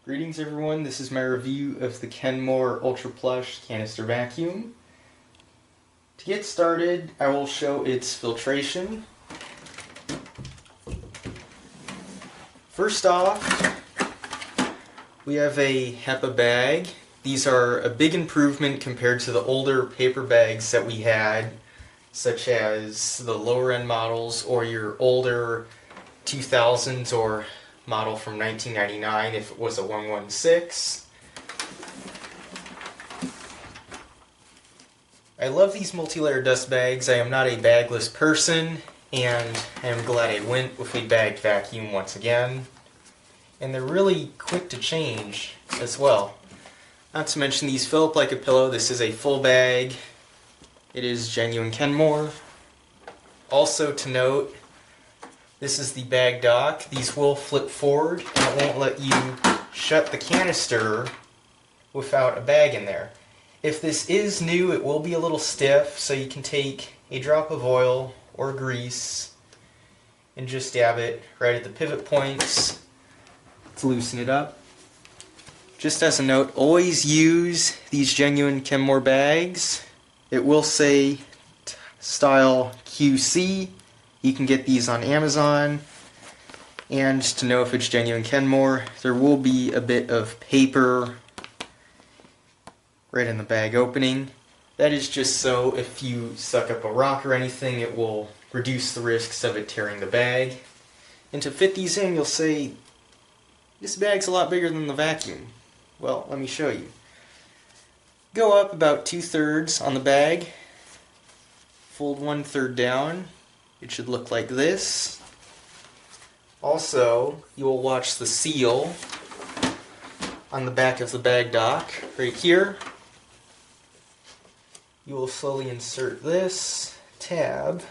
Greetings everyone, this is my review of the Kenmore Ultra Plush Canister Vacuum. To get started, I will show its filtration. First off, we have a HEPA bag. These are a big improvement compared to the older paper bags that we had, such as the lower end models or your older 2000s or model from 1999 if it was a 116. I love these multi-layer dust bags. I am not a bagless person, and I am glad I went with a bagged vacuum once again. And they're really quick to change as well. Not to mention these fill up like a pillow. This is a full bag. It is genuine Kenmore. Also to note, this is the bag dock. These will flip forward and it won't let you shut the canister without a bag in there. If this is new, it will be a little stiff, so you can take a drop of oil or grease and just dab it right at the pivot points to loosen it up. Just as a note, always use these genuine Kenmore bags. It will say style QC. You can get these on Amazon, and to know if it's genuine Kenmore, there will be a bit of paper right in the bag opening. That is just so if you suck up a rock or anything, it will reduce the risks of it tearing the bag. And to fit these in, you'll say, this bag's a lot bigger than the vacuum. Well, let me show you. Go up about 2/3 on the bag, fold 1/3 down. It should look like this. Also, you will watch the seal on the back of the bag dock right here. You will slowly insert this tab.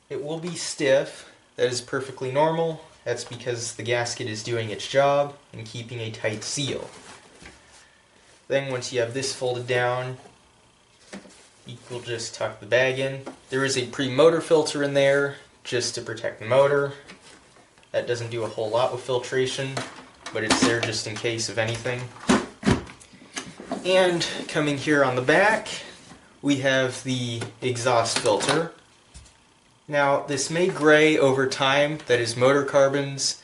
It will be stiff. That is perfectly normal. That's because the gasket is doing its job and keeping a tight seal. Then once you have this folded down, you will just tuck the bag in. There is a pre-motor filter in there just to protect the motor. That doesn't do a whole lot with filtration, but it's there just in case of anything. And coming here on the back, we have the exhaust filter. Now, this may gray over time. That is motor carbons.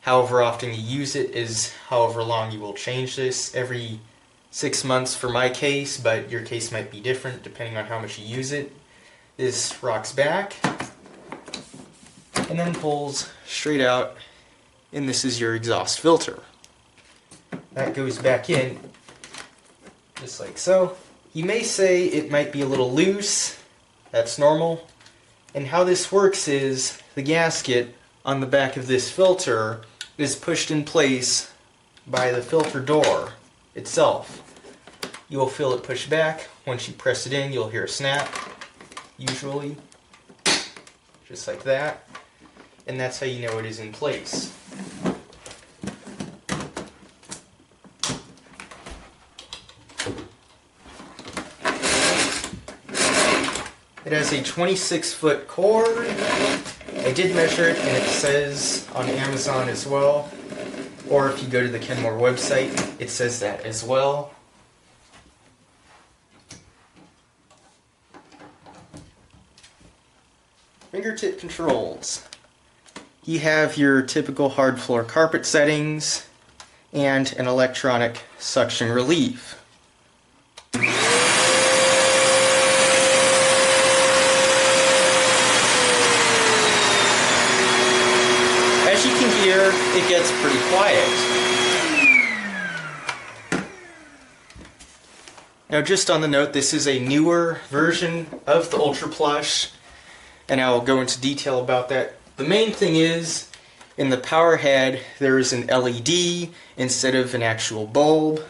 However often you use it is however long you will change this. Every 6 months for my case, but your case might be different depending on how much you use it. This rocks back and then pulls straight out, and this is your exhaust filter. That goes back in just like so. You may say it might be a little loose. That's normal. And how this works is the gasket on the back of this filter is pushed in place by the filter door itself. You will feel it push back. Once you press it in, you'll hear a snap, usually, just like that. And that's how you know it is in place. It has a 26-foot cord. I did measure it, and it says on Amazon as well, or if you go to the Kenmore website, it says that as well. Fingertip controls. You have your typical hard floor carpet settings and an electronic suction relief. As you can hear, it gets pretty quiet. Now, just on the note, this is a newer version of the Ultra Plush, and I will go into detail about that. The main thing is, in the power head, there is an LED instead of an actual bulb.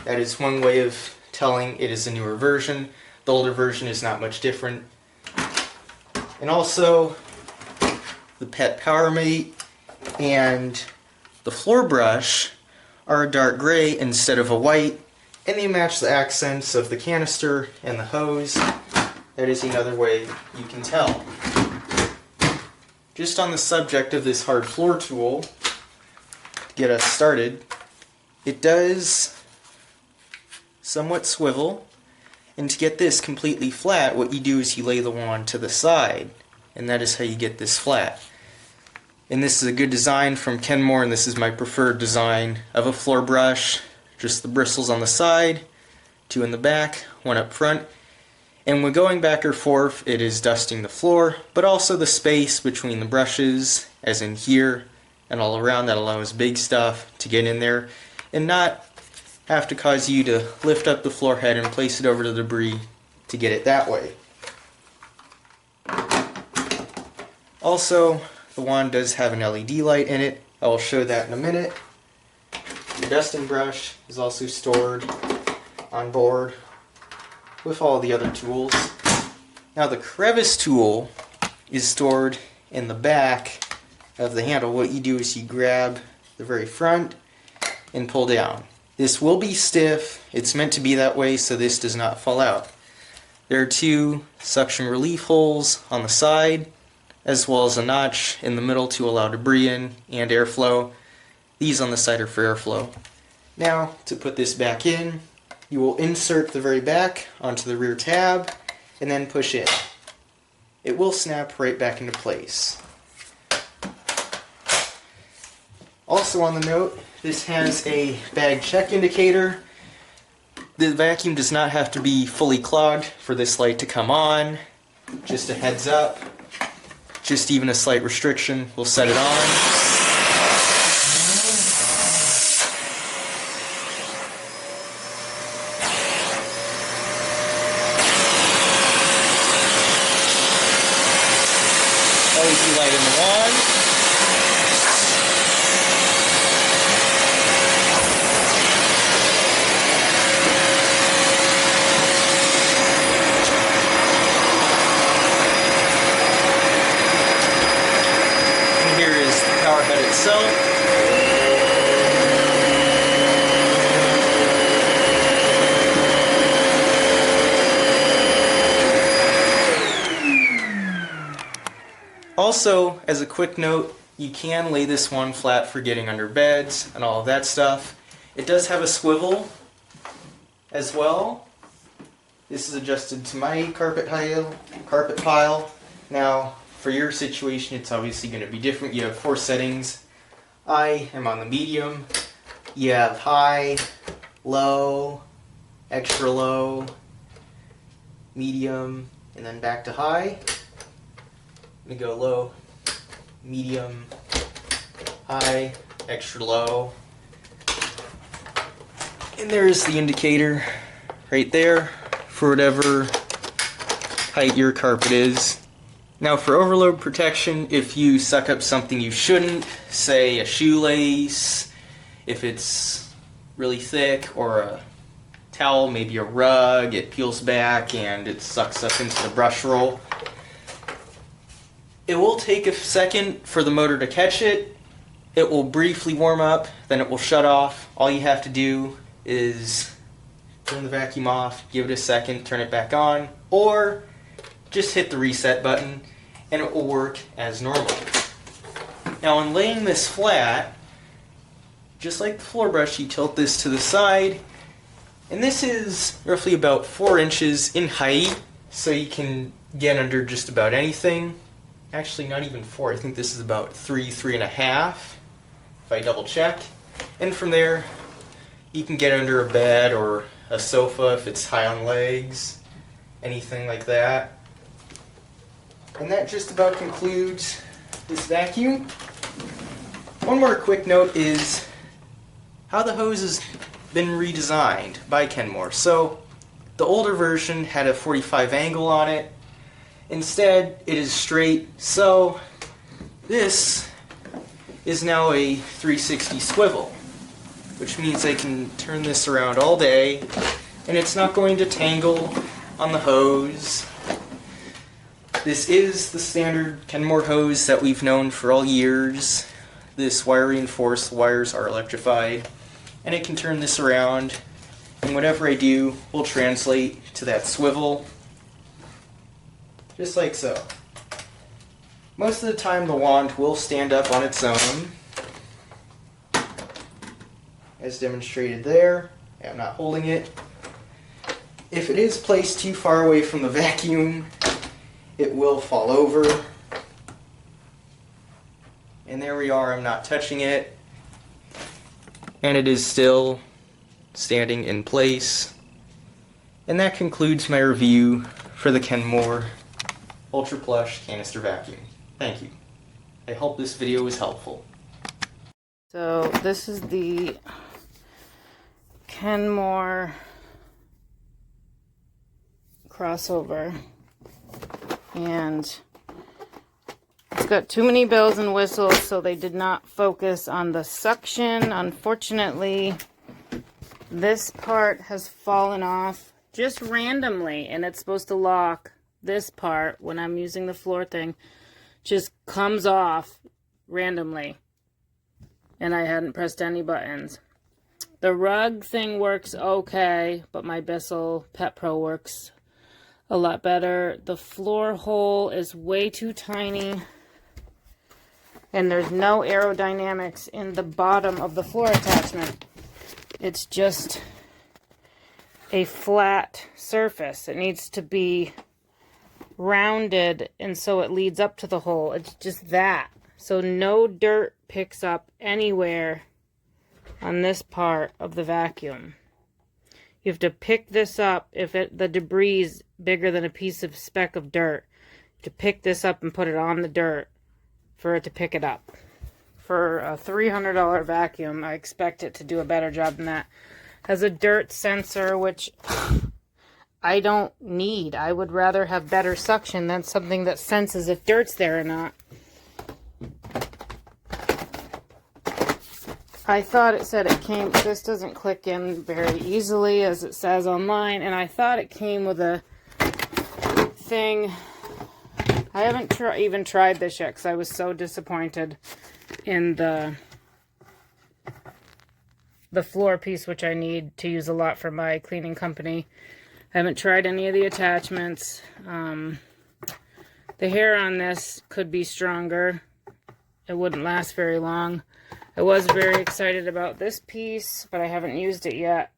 That is one way of telling it is a newer version. The older version is not much different. And also, the pet power mate and the floor brush are a dark gray instead of a white, and they match the accents of the canister and the hose. That is another way you can tell. just on the subject of this hard floor tool, to get us started, it does somewhat swivel, and to get this completely flat, what you do is you lay the wand to the side, and that is how you get this flat. And this is a good design from Kenmore, and this is my preferred design of a floor brush. Just the bristles on the side, 2 in the back, 1 up front. And when going back or forth, it is dusting the floor, but also the space between the brushes, as in here and all around, that allows big stuff to get in there and not have to cause you to lift up the floor head and place it over the debris to get it that way. Also, the wand does have an LED light in it. I will show that in a minute. Your dusting brush is also stored on board with all the other tools. Now the crevice tool is stored in the back of the handle. What you do is you grab the very front and pull down. This will be stiff. It's meant to be that way so this does not fall out. There are 2 suction relief holes on the side, as well as a notch in the middle to allow debris in and airflow. These on the side are for airflow. Now, to put this back in, you will insert the very back onto the rear tab and then push in. It will snap right back into place. Also on the note, this has a bag check indicator. The vacuum does not have to be fully clogged for this light to come on. Just a heads up. Just even a slight restriction will set it on. LED light in the wand. And here is the power head itself. Also, as a quick note, you can lay this one flat for getting under beds and all of that stuff. It does have a swivel as well. This is adjusted to my carpet pile. Now, for your situation, it's obviously going to be different. You have 4 settings. I am on the medium. You have high, low, extra low, medium, and then back to high. I'm going to go low, medium, high, extra low. And there's the indicator right there for whatever height your carpet is. Now for overload protection, if you suck up something you shouldn't, say a shoelace, if it's really thick, or a towel, maybe a rug, it peels back and it sucks up into the brush roll. It will take a second for the motor to catch it. It will briefly warm up, then it will shut off. All you have to do is turn the vacuum off, give it a second, turn it back on, or just hit the reset button and it will work as normal. Now in laying this flat, just like the floor brush, you tilt this to the side, and this is roughly about 4 inches in height, so you can get under just about anything. Actually, not even 4. I think this is about 3.5, if I double check. And from there, you can get under a bed or a sofa if it's high on legs, anything like that. And that just about concludes this vacuum. One more quick note is how the hose has been redesigned by Kenmore. So, the older version had a 45 angle on it. Instead, it is straight, so this is now a 360 swivel, which means I can turn this around all day, and it's not going to tangle on the hose. This is the standard Kenmore hose that we've known for all years. This wire reinforced, the wires are electrified, and I can turn this around, and whatever I do will translate to that swivel. Just like so. Most of the time the wand will stand up on its own, as demonstrated there. I'm not holding it. If it is placed too far away from the vacuum, it will fall over. And there we are, I'm not touching it. And it is still standing in place. And that concludes my review for the Kenmore Ultra Plush Canister Vacuum. Thank you. I hope this video was helpful. So this is the Kenmore crossover, and it's got too many bells and whistles, so they did not focus on the suction. Unfortunately, this part has fallen off just randomly, and it's supposed to lock. This part, when I'm using the floor thing, just comes off randomly, and I hadn't pressed any buttons. The rug thing works okay, but my Bissell Pet Pro works a lot better. The floor hole is way too tiny, and there's no aerodynamics in the bottom of the floor attachment. It's just a flat surface. It needs to be rounded, and so it leads up to the hole. It's just that. So no dirt picks up anywhere on this part of the vacuum. You have to pick this up if the debris is bigger than a piece of speck of dirt. You have to pick this up and put it on the dirt for it to pick it up. For a $300 vacuum, I expect it to do a better job than that. Has a dirt sensor, which I don't need. I would rather have better suction than something that senses if dirt's there or not. I thought it said it came, this doesn't click in very easily as it says online, and I thought it came with a thing. I haven't even tried this yet because I was so disappointed in the floor piece, which I need to use a lot for my cleaning company. I haven't tried any of the attachments. The hair on this could be stronger. It wouldn't last very long. I was very excited about this piece, but I haven't used it yet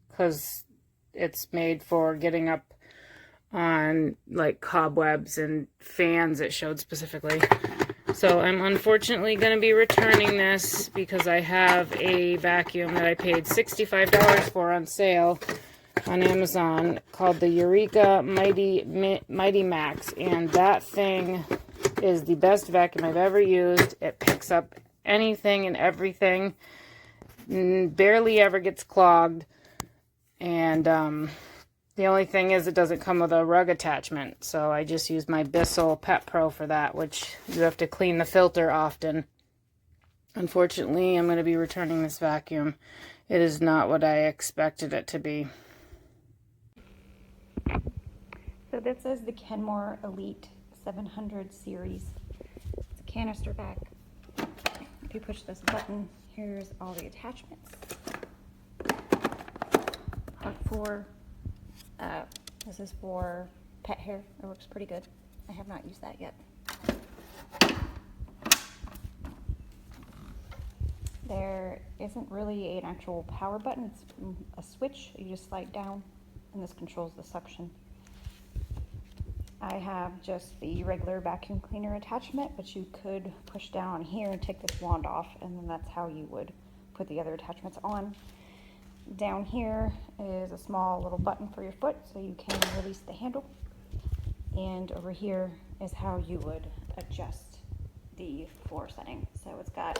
because it's made for getting up on like cobwebs and fans, it showed specifically. So I'm unfortunately going to be returning this because I have a vacuum that I paid $65 for on sale on Amazon called the Eureka Mighty Max, and that thing is the best vacuum I've ever used. It picks up anything and everything, barely ever gets clogged, and the only thing is it doesn't come with a rug attachment, so I just use my Bissell Pet Pro for that, which you have to clean the filter often. Unfortunately, I'm going to be returning this vacuum. It is not what I expected it to be. So this is the Kenmore Elite 700 series. It's a canister bag. If you push this button, here's all the attachments. Part 4. This is for pet hair. It works pretty good. I have not used that yet. There isn't really an actual power button. It's a switch. You just slide down, and this controls the suction. I have just the regular vacuum cleaner attachment, but you could push down on here and take this wand off, and then that's how you would put the other attachments on. Down here is a small little button for your foot so you can release the handle. And over here is how you would adjust the floor setting. So it's got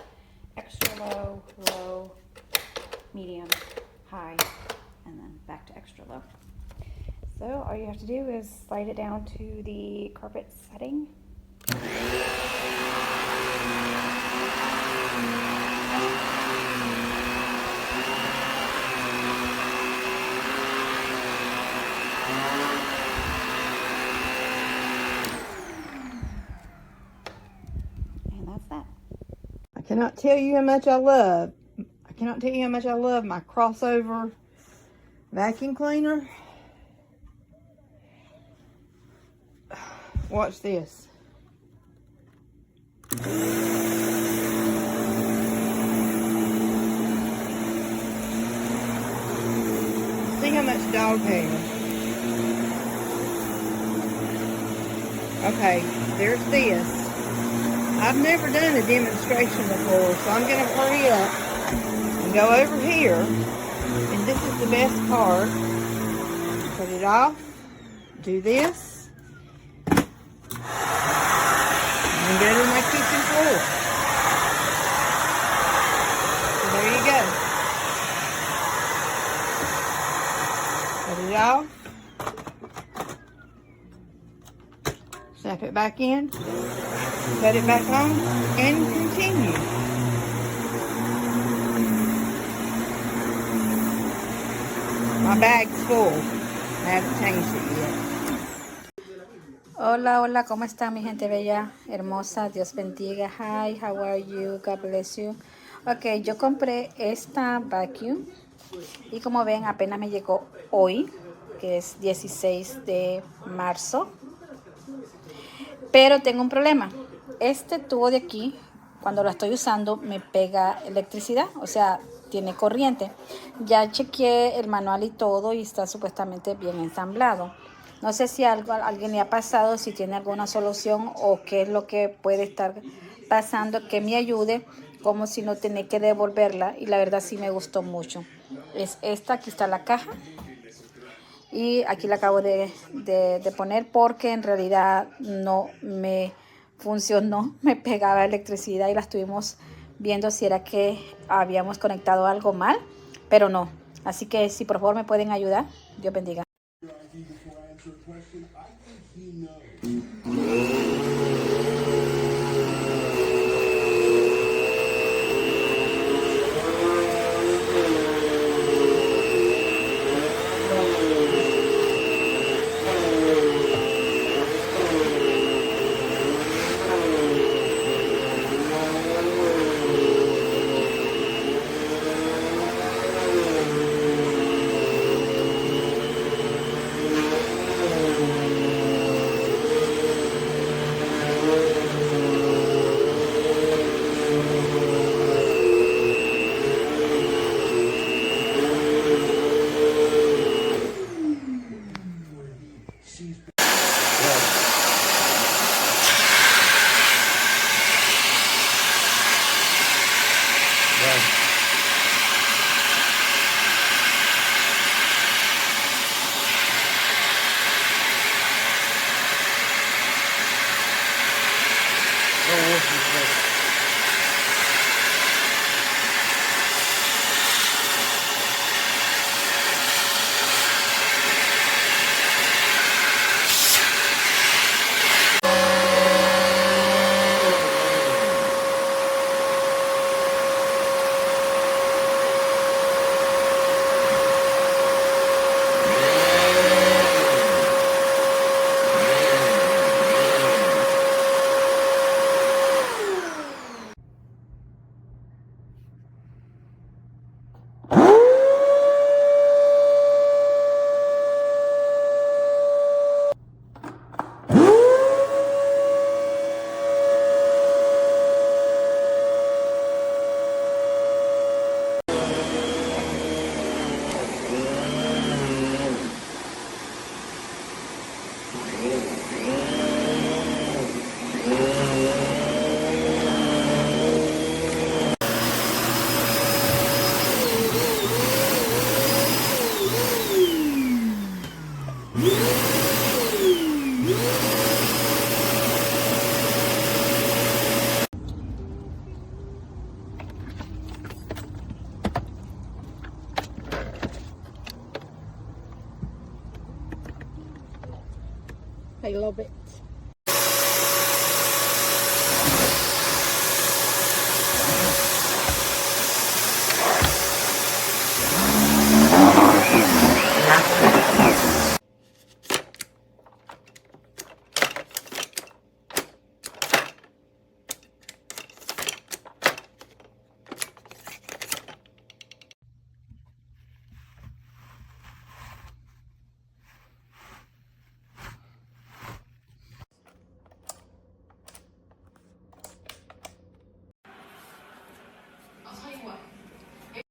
extra low, low, medium, high, and then back to extra low. So all you have to do is slide it down to the carpet setting. And that's that. I cannot tell you how much I love my crossover vacuum cleaner. Watch this. See how much dog hair. Okay, there's this. I've never done a demonstration before, so I'm going to hurry up and go over here. And this is the best part. Put it off. Do this. And go to my kitchen floor. So there you go. Put it off. Snap it back in. Put it back on. And continue. My bag's full. I haven't changed it yet. Hola, hola, ¿cómo está mi gente bella, hermosa? Dios bendiga. Hi, how are you? God bless you. Ok, yo compré esta vacuum y como ven apenas me llegó hoy, que es 16 de marzo. Pero tengo un problema. Este tubo de aquí, cuando lo estoy usando, me pega electricidad, o sea, tiene corriente. Ya chequeé el manual y todo y está supuestamente bien ensamblado. No sé si a alguien le ha pasado, si tiene alguna solución o qué es lo que puede estar pasando que me ayude, como si no tenía que devolverla. Y la verdad sí me gustó mucho. Es esta, aquí está la caja. Y aquí la acabo de poner porque en realidad no me funcionó, me pegaba electricidad y la estuvimos viendo si era que habíamos conectado algo mal, pero no. Así que si por favor me pueden ayudar, Dios bendiga. I love it.